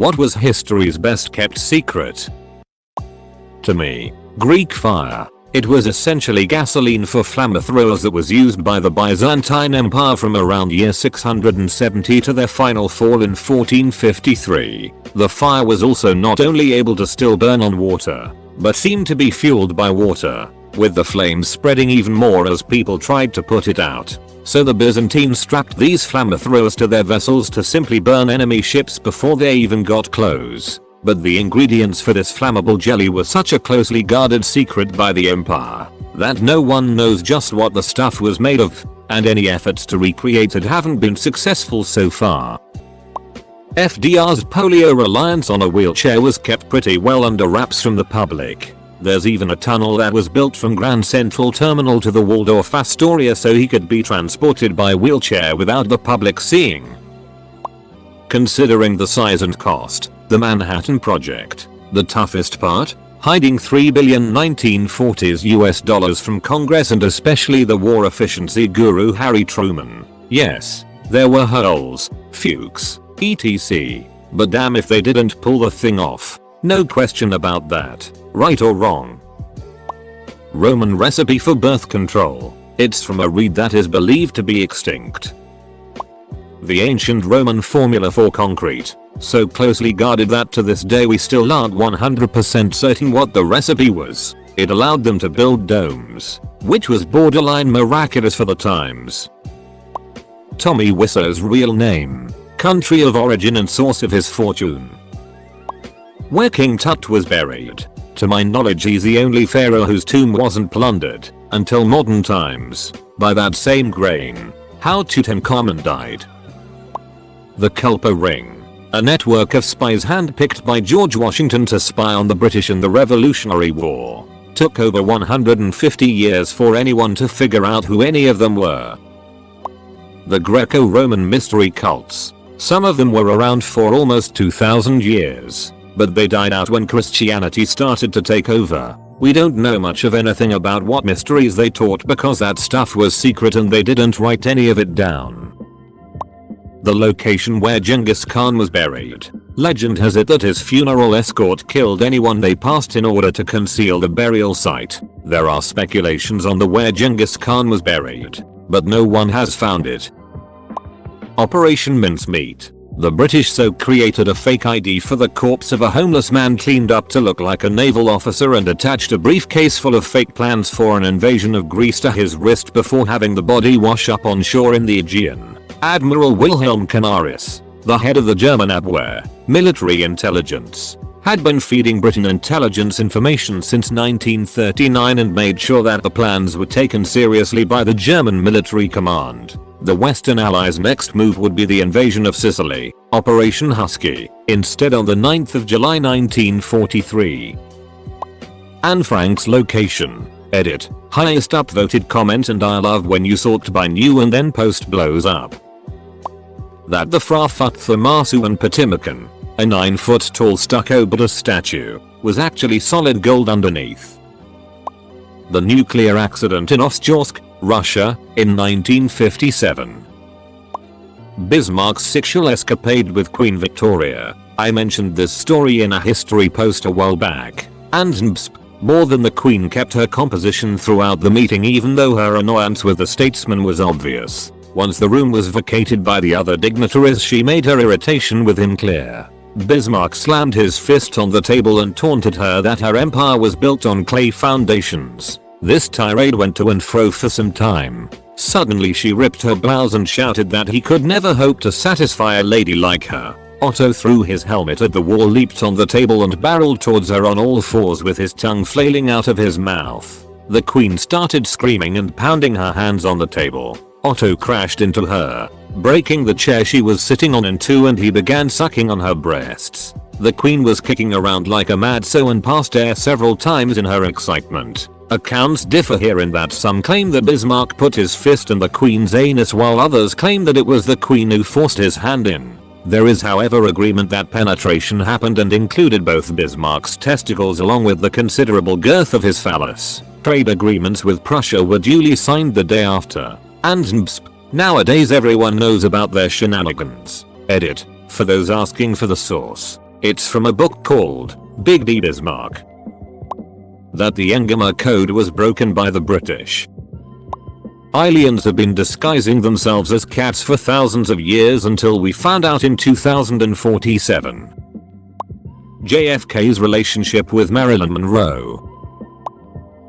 What was history's best kept secret? To me, Greek fire. It was essentially gasoline for flamethrowers that was used by the Byzantine Empire from around year 670 to their final fall in 1453. The fire was also not only able to still burn on water, but seemed to be fueled by water, with the flames spreading even more as people tried to put it out. So the Byzantines strapped these flamethrowers to their vessels to simply burn enemy ships before they even got close. But the ingredients for this flammable jelly were such a closely guarded secret by the empire that no one knows just what the stuff was made of, and any efforts to recreate it haven't been successful so far. FDR's polio reliance on a wheelchair was kept pretty well under wraps from the public. There's even a tunnel that was built from Grand Central Terminal to the Waldorf Astoria so he could be transported by wheelchair without the public seeing. Considering the size and cost, the Manhattan Project. The toughest part? Hiding $3 billion 1940s US dollars from Congress and especially the war efficiency guru Harry Truman. Yes, there were holes, fukes, etc. But damn if they didn't pull the thing off. No question about that. Right or wrong? Roman recipe for birth control. It's from a reed that is believed to be extinct. The ancient Roman formula for concrete. So closely guarded that to this day we still aren't 100% certain what the recipe was. It allowed them to build domes, which was borderline miraculous for the times. Tommy Wisso's real name, country of origin and source of his fortune. Where King Tut was buried. To my knowledge he's the only pharaoh whose tomb wasn't plundered, until modern times, by that same grain. How Tutankhamun died. The Culper Ring. A network of spies handpicked by George Washington to spy on the British in the Revolutionary War. Took over 150 years for anyone to figure out who any of them were. The Greco-Roman mystery cults. Some of them were around for almost 2,000 years, but they died out when Christianity started to take over. We don't know much of anything about what mysteries they taught because that stuff was secret and they didn't write any of it down. The location where Genghis Khan was buried. Legend has it that his funeral escort killed anyone they passed in order to conceal the burial site. There are speculations on the where Genghis Khan was buried, but no one has found it. Operation Mincemeat. The British so created a fake ID for the corpse of a homeless man cleaned up to look like a naval officer and attached a briefcase full of fake plans for an invasion of Greece to his wrist before having the body wash up on shore in the Aegean. Admiral Wilhelm Canaris, the head of the German Abwehr, military intelligence, had been feeding Britain intelligence information since 1939 and made sure that the plans were taken seriously by the German military command. The Western Allies' next move would be the invasion of Sicily, Operation Husky, instead on the 9th of July 1943. Anne Frank's location. Edit. Highest upvoted comment and I love when you sort by new and then post blows up. That the Frafutthamasu and Potimacan, a 9-foot tall stucco Buddha statue, was actually solid gold underneath. The nuclear accident in Ostrogorsk, Russia, in 1957. Bismarck's sexual escapade with Queen Victoria. I mentioned this story in a history post a while back, and more than the Queen kept her composition throughout the meeting even though her annoyance with the statesman was obvious. Once the room was vacated by the other dignitaries she made her irritation with him clear. Bismarck slammed his fist on the table and taunted her that her empire was built on clay foundations. This tirade went to and fro for some time. Suddenly she ripped her blouse and shouted that he could never hope to satisfy a lady like her. Otto threw his helmet at the wall, leaped on the table and barreled towards her on all fours with his tongue flailing out of his mouth. The Queen started screaming and pounding her hands on the table. Otto crashed into her, breaking the chair she was sitting on in two, and he began sucking on her breasts. The Queen was kicking around like a mad sow and passed air several times in her excitement. Accounts differ here in that some claim that Bismarck put his fist in the Queen's anus while others claim that it was the Queen who forced his hand in. There is however agreement that penetration happened and included both Bismarck's testicles along with the considerable girth of his phallus. Trade agreements with Prussia were duly signed the day after. And nowadays everyone knows about their shenanigans. Edit. For those asking for the source. It's from a book called Big D Bismarck. That the Enigma code was broken by the British. Aliens have been disguising themselves as cats for thousands of years until we found out in 2047. JFK's relationship with Marilyn Monroe.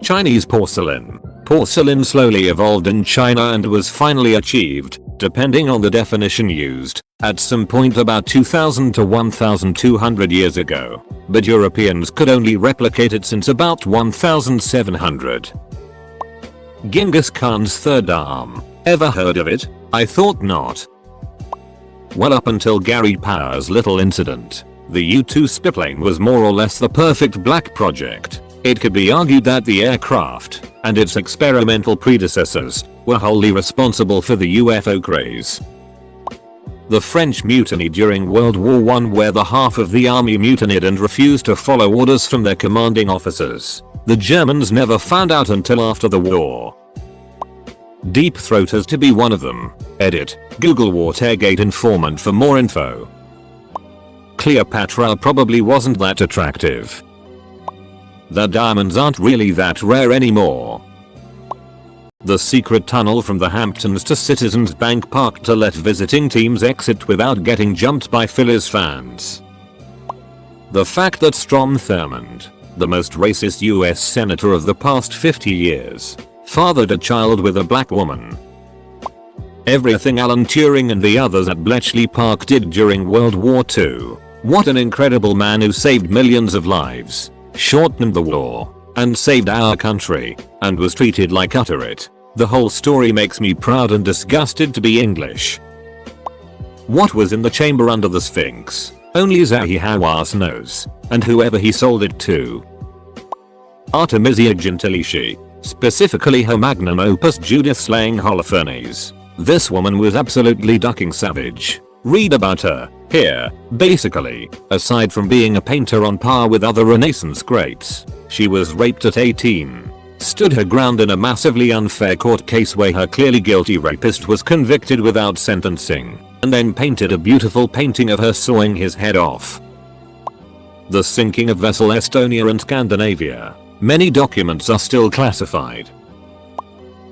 Chinese porcelain. Porcelain slowly evolved in China and was finally achieved, depending on the definition used, at some point about 2000 to 1200 years ago. But Europeans could only replicate it since about 1700. Genghis Khan's third arm. Ever heard of it? I thought not. Well, up until Gary Power's little incident, the U-2 spyplane was more or less the perfect black project. It could be argued that the aircraft, and its experimental predecessors, were wholly responsible for the UFO craze. The French mutiny during World War I, where the half of the army mutinied and refused to follow orders from their commanding officers. The Germans never found out until after the war. Deep Throaters to be one of them. Edit. Google Watergate informant for more info. Cleopatra probably wasn't that attractive. The diamonds aren't really that rare anymore. The secret tunnel from the Hamptons to Citizens Bank Park to let visiting teams exit without getting jumped by Phillies fans. The fact that Strom Thurmond, the most racist US senator of the past 50 years, fathered a child with a black woman. Everything Alan Turing and the others at Bletchley Park did during World War II. What an incredible man who saved millions of lives, shortened the war, and saved our country, and was treated like utter it. The whole story makes me proud and disgusted to be English. What was in the chamber under the Sphinx? Only Zahi Hawass knows, and whoever he sold it to. Artemisia Gentileschi, specifically her magnum opus Judith slaying Holofernes. This woman was absolutely ducking savage. Read about her here. Basically, aside from being a painter on par with other Renaissance greats, she was raped at 18. Stood her ground in a massively unfair court case where her clearly guilty rapist was convicted without sentencing, and then painted a beautiful painting of her sawing his head off. The sinking of vessel Estonia in Scandinavia. Many documents are still classified.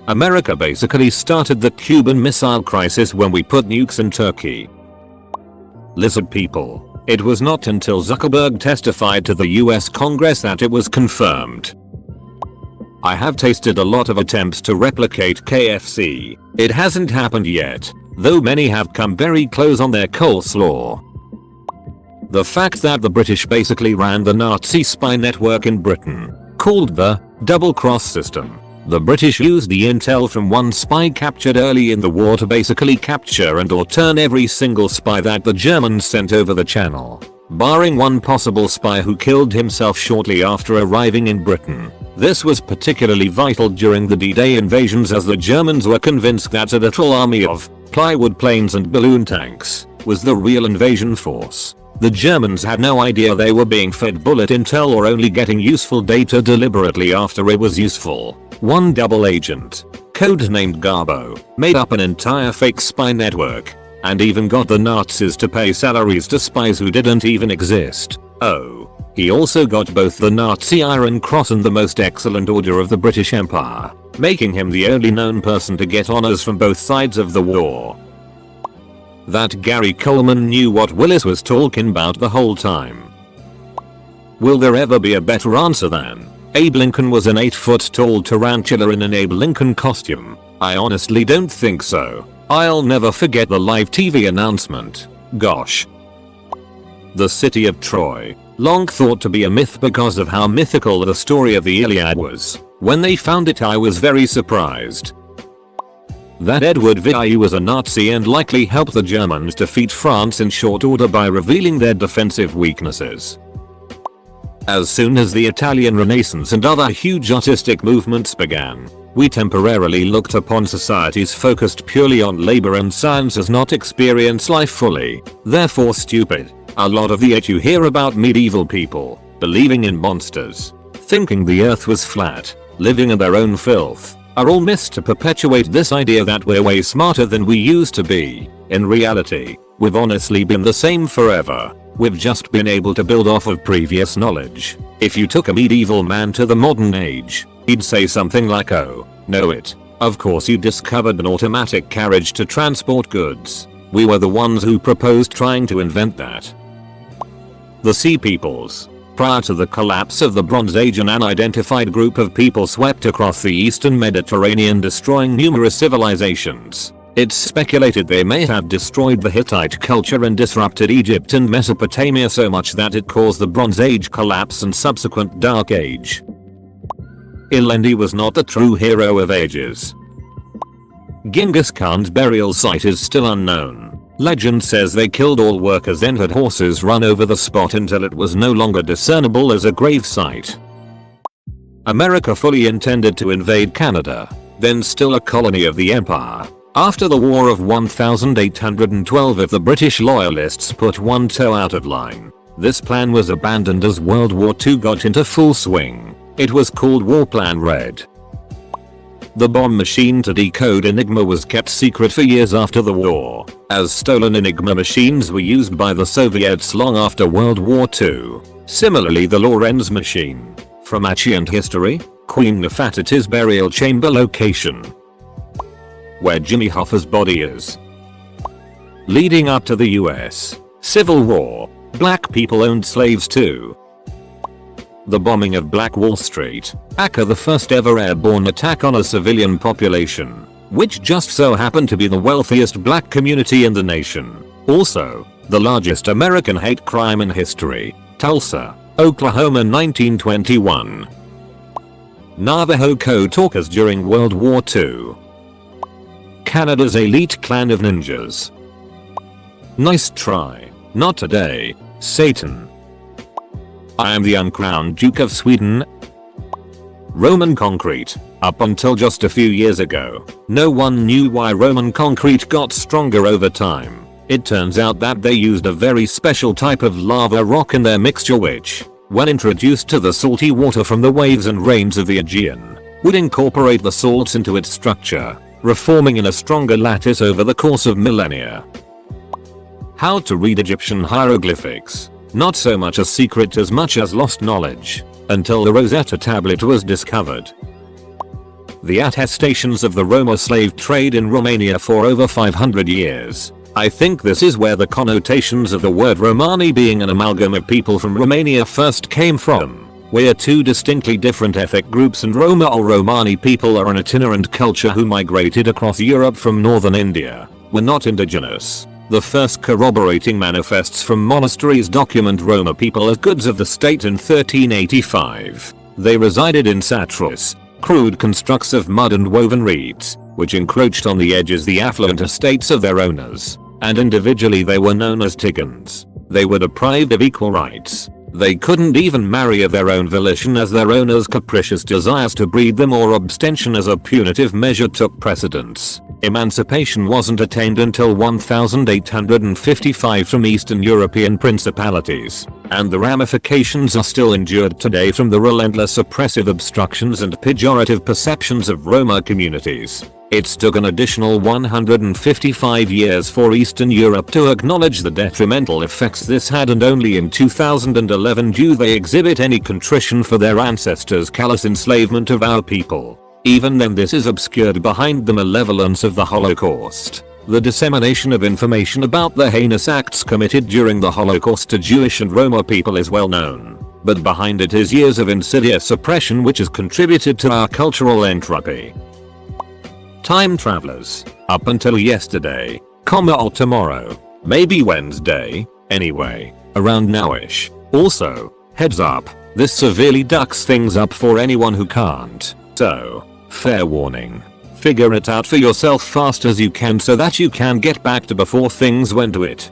America basically started the Cuban Missile Crisis when we put nukes in Turkey. Lizard people. It was not until Zuckerberg testified to the US Congress that it was confirmed. I have tasted a lot of attempts to replicate KFC. It hasn't happened yet, though many have come very close on their coleslaw. The fact that the British basically ran the Nazi spy network in Britain, called the double cross system. The British used the intel from one spy captured early in the war to basically capture and or turn every single spy that the Germans sent over the channel, barring one possible spy who killed himself shortly after arriving in Britain. This was particularly vital during the D-Day invasions, as the Germans were convinced that a little army of plywood planes and balloon tanks was the real invasion force. The Germans had no idea they were being fed bullet intel or only getting useful data deliberately after it was useful. One double agent, codenamed Garbo, made up an entire fake spy network, and even got the Nazis to pay salaries to spies who didn't even exist. Oh, he also got both the Nazi Iron Cross and the Most Excellent Order of the British Empire, making him the only known person to get honors from both sides of the war. That Gary Coleman knew what Willis was talking about the whole time. Will there ever be a better answer than Abe Lincoln was an 8-foot-tall tarantula in an Abe Lincoln costume? I honestly don't think so. I'll never forget the live TV announcement. Gosh. The city of Troy, long thought to be a myth because of how mythical the story of the Iliad was. When they found it, I was very surprised. That Edward Vidae was a Nazi and likely helped the Germans defeat France in short order by revealing their defensive weaknesses. As soon as the Italian Renaissance and other huge artistic movements began, we temporarily looked upon societies focused purely on labor and science as not experience life fully, therefore stupid. A lot of the you hear about medieval people believing in monsters, thinking the earth was flat, living in their own filth, are all myths to perpetuate this idea that we're way smarter than we used to be. In reality, we've honestly been the same forever. We've just been able to build off of previous knowledge. If you took a medieval man to the modern age, he'd say something like, oh, know it. Of course you discovered an automatic carriage to transport goods. We were the ones who proposed trying to invent that. The Sea Peoples. Prior to the collapse of the Bronze Age, an unidentified group of people swept across the eastern Mediterranean, destroying numerous civilizations. It's speculated they may have destroyed the Hittite culture and disrupted Egypt and Mesopotamia so much that it caused the Bronze Age collapse and subsequent Dark Age. Ilendi was not the true hero of ages. Genghis Khan's burial site is still unknown. Legend says they killed all workers and had horses run over the spot until it was no longer discernible as a grave site. America fully intended to invade Canada, then still a colony of the Empire. After the War of 1812, if the British loyalists put one toe out of line, this plan was abandoned as World War II got into full swing. It was called War Plan Red. The bomb machine to decode Enigma was kept secret for years after the war, as stolen Enigma machines were used by the Soviets long after World War II. Similarly, the Lorenz machine. From Ancient History, Queen Nefertiti's burial chamber location. Where Jimmy Hoffa's body is. Leading up to the US Civil War, black people owned slaves too. The bombing of Black Wall Street, aka the first ever airborne attack on a civilian population, which just so happened to be the wealthiest black community in the nation. Also, the largest American hate crime in history, Tulsa, Oklahoma 1921. Navajo code talkers during World War II. Canada's elite clan of ninjas. Nice try. Not today, Satan. I am the uncrowned Duke of Sweden. Roman concrete. Up until just a few years ago, no one knew why Roman concrete got stronger over time. It turns out that they used a very special type of lava rock in their mixture which, when introduced to the salty water from the waves and rains of the Aegean, would incorporate the salts into its structure, reforming in a stronger lattice over the course of millennia. How to read Egyptian hieroglyphics. Not so much a secret as much as lost knowledge, until the Rosetta tablet was discovered. The attestations of the Roma slave trade in Romania for over 500 years. I think this is where the connotations of the word Romani being an amalgam of people from Romania first came from. We're two distinctly different ethnic groups, and Roma or Romani people are an itinerant culture who migrated across Europe from northern India. We're not indigenous. The first corroborating manifests from monasteries document Roma people as goods of the state in 1385. They resided in satras, crude constructs of mud and woven reeds, which encroached on the edges the affluent estates of their owners, and individually they were known as tigans. They were deprived of equal rights. They couldn't even marry of their own volition as their owners' capricious desires to breed them or abstention as a punitive measure took precedence. Emancipation wasn't attained until 1855 from Eastern European principalities, and the ramifications are still endured today from the relentless oppressive obstructions and pejorative perceptions of Roma communities. It took an additional 155 years for Eastern Europe to acknowledge the detrimental effects this had, and only in 2011 do they exhibit any contrition for their ancestors' callous enslavement of our people. Even then, this is obscured behind the malevolence of the Holocaust. The dissemination of information about the heinous acts committed during the Holocaust to Jewish and Roma people is well known, but behind it is years of insidious oppression which has contributed to our cultural entropy. Time travelers. Up until yesterday, or tomorrow, maybe Wednesday, anyway, around nowish. Also, heads up, this severely ducks things up for anyone who can't. So, fair warning. Figure it out for yourself fast as you can so that you can get back to before things went to it.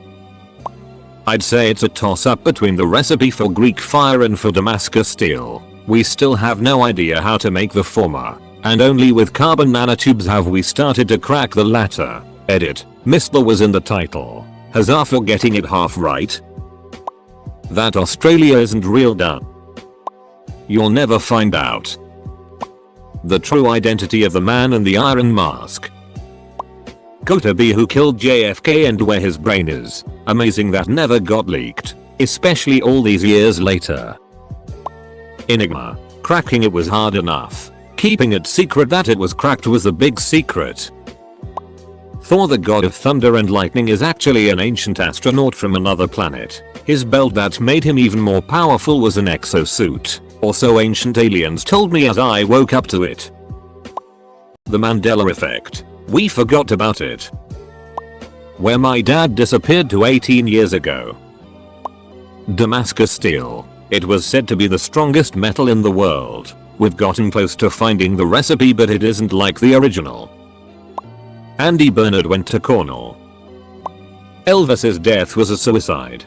I'd say it's a toss-up between the recipe for Greek fire and for Damascus steel. We still have no idea how to make the former, and only with carbon nanotubes have we started to crack the latter. Edit. Mr. was in the title. Huzzah for getting it half right. That Australia isn't real done. You'll never find out. The true identity of the man in the iron mask. Go to be who killed JFK and where his brain is. Amazing that never got leaked. especially all these years later. Enigma. Cracking it was hard enough. Keeping it secret that it was cracked was the big secret. Thor, the god of thunder and lightning, is actually an ancient astronaut from another planet. His belt that made him even more powerful was an exosuit, or so ancient aliens told me as I woke up to it. The Mandela effect. We forgot about it. Where my dad disappeared to 18 years ago. Damascus steel. It was said to be the strongest metal in the world. We've gotten close to finding the recipe, but it isn't like the original. Andy Bernard went to Cornell. Elvis's death was a suicide.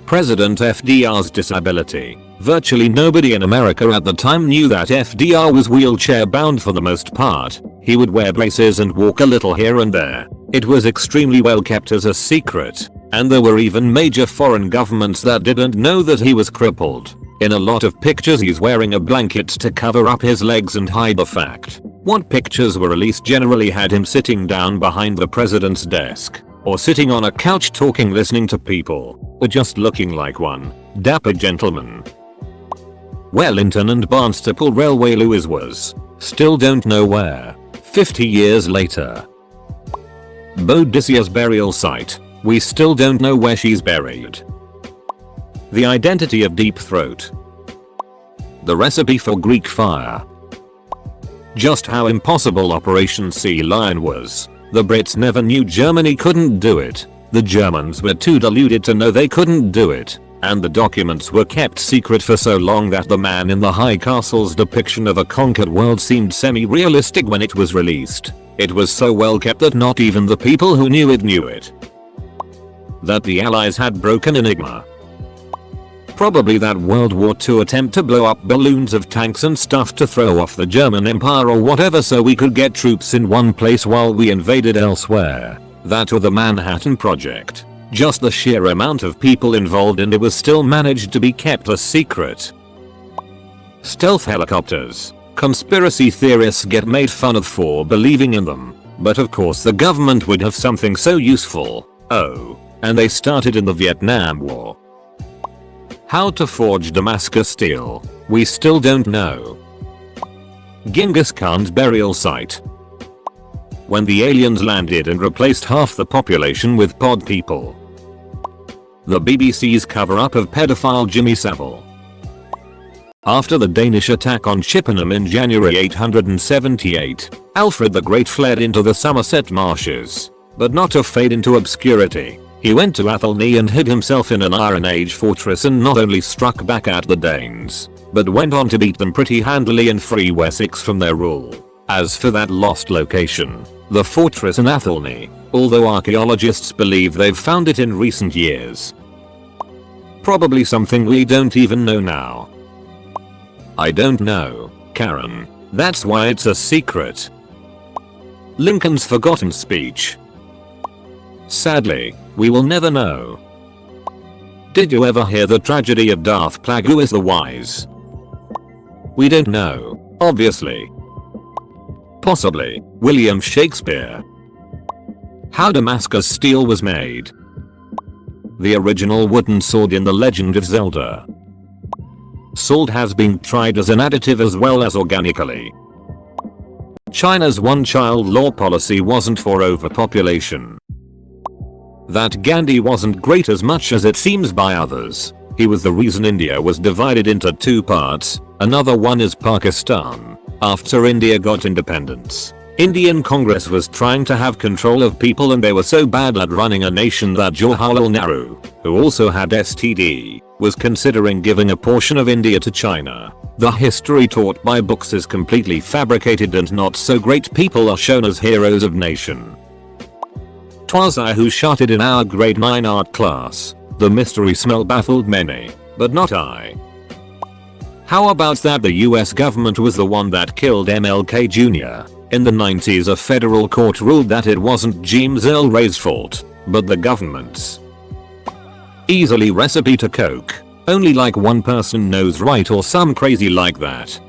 President FDR's disability. Virtually nobody in America at the time knew that FDR was wheelchair bound for the most part. He would wear braces and walk a little here and there. It was extremely well kept as a secret, and there were even major foreign governments that didn't know that he was crippled. In a lot of pictures he's wearing a blanket to cover up his legs and hide the fact. What pictures were released generally had him sitting down behind the president's desk, or sitting on a couch talking, listening to people, or just looking like one dapper gentleman. Wellington and Barnstaple Railway Lewis was. Still don't know where. 50 years later. Boadicea's burial site. We still don't know where she's buried. The identity of Deep Throat. The recipe for Greek fire. Just how impossible Operation Sea Lion was. The Brits never knew Germany couldn't do it. The Germans were too deluded to know they couldn't do it. And the documents were kept secret for so long that the Man in the High Castle's depiction of a conquered world seemed semi-realistic when it was released. It was so well kept that not even the people who knew it. That the Allies had broken Enigma. Probably that World War II attempt to blow up balloons of tanks and stuff to throw off the German Empire or whatever so we could get troops in one place while we invaded elsewhere. That or the Manhattan Project. Just the sheer amount of people involved, and it was still managed to be kept a secret. Stealth helicopters. Conspiracy theorists get made fun of for believing in them, but of course the government would have something so useful. Oh, and they started in the Vietnam War. How to forge Damascus steel. We still don't know. Genghis Khan's burial site. When the aliens landed and replaced half the population with pod people. The BBC's cover-up of pedophile Jimmy Savile. After the Danish attack on Chippenham in January 878, Alfred the Great fled into the Somerset marshes, but not to fade into obscurity. He went to Athelney and hid himself in an Iron Age fortress and not only struck back at the Danes, but went on to beat them pretty handily and free Wessex from their rule. As for that lost location, the fortress in Athelney, although archaeologists believe they've found it in recent years. Probably something we don't even know now. I don't know, Karen. That's why it's a secret. Lincoln's forgotten speech. Sadly, we will never know. Did you ever hear the tragedy of Darth Plagueis the Wise? We don't know, obviously. Possibly, William Shakespeare. How Damascus steel was made. The original wooden sword in The Legend of Zelda. Salt has been tried as an additive as well as organically. China's one-child law policy wasn't for overpopulation. That Gandhi wasn't great as much as it seems by others. He was the reason India was divided into two parts. Another one is Pakistan. After India got independence, Indian Congress was trying to have control of people, and they were so bad at running a nation that Jawaharlal Nehru, who also had STD, was considering giving a portion of India to China. The history taught by books is completely fabricated, and not so great people are shown as heroes of nation. 'Twas I who shot it in our grade 9 art class. The mystery smell baffled many, but not I. How about that the US government was the one that killed MLK Jr. In the 90s a federal court ruled that it wasn't James Earl Ray's fault, but the government's. Easily recipe to coke. Only like one person knows, right, or some crazy like that.